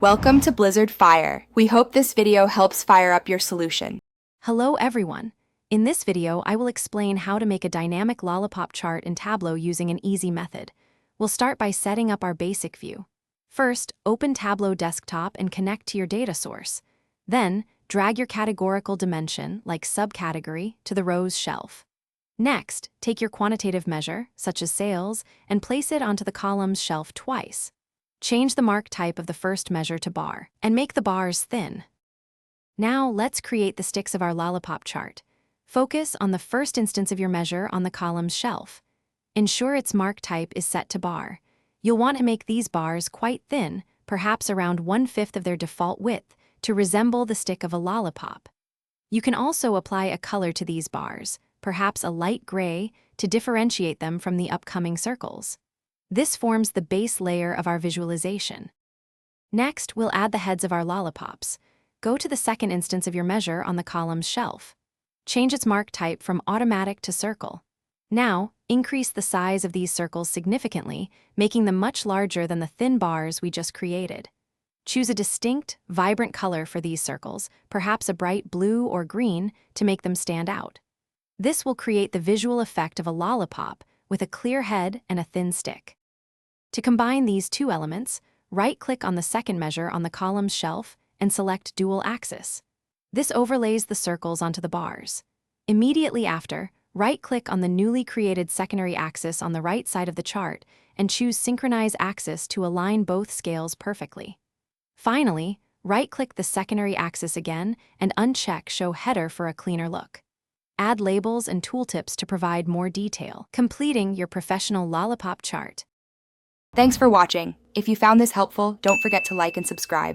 Welcome to Blizzard Fire. We hope this video helps fire up your solution. Hello everyone. In this video, I will explain how to make a dynamic Lollipop chart in Tableau using an easy method. We'll start by setting up our basic view. First, open Tableau desktop and connect to your data source. Then, drag your categorical dimension, like subcategory, to the rows shelf. Next, take your quantitative measure, such as sales, and place it onto the columns shelf twice. Change the mark type of the first measure to bar, and make the bars thin. Now, let's create the sticks of our Lollipop chart. Focus on the first instance of your measure on the columns shelf. Ensure its mark type is set to bar. You'll want to make these bars quite thin, perhaps around 1/5 of their default width, to resemble the stick of a lollipop. You can also apply a color to these bars, perhaps a light gray, to differentiate them from the upcoming circles. This forms the base layer of our visualization. Next, we'll add the heads of our lollipops. Go to the second instance of your measure on the columns shelf. Change its mark type from automatic to circle. Now, increase the size of these circles significantly, making them much larger than the thin bars we just created. Choose a distinct, vibrant color for these circles, perhaps a bright blue or green, to make them stand out. This will create the visual effect of a lollipop with a clear head and a thin stick. To combine these two elements, right-click on the second measure on the columns shelf and select Dual Axis. This overlays the circles onto the bars. Immediately after, right-click on the newly created secondary axis on the right side of the chart and choose Synchronize Axis to align both scales perfectly. Finally, right-click the secondary axis again and uncheck Show Header for a cleaner look. Add labels and tooltips to provide more detail, completing your professional Lollipop chart. Thanks for watching. If you found this helpful, don't forget to like and subscribe.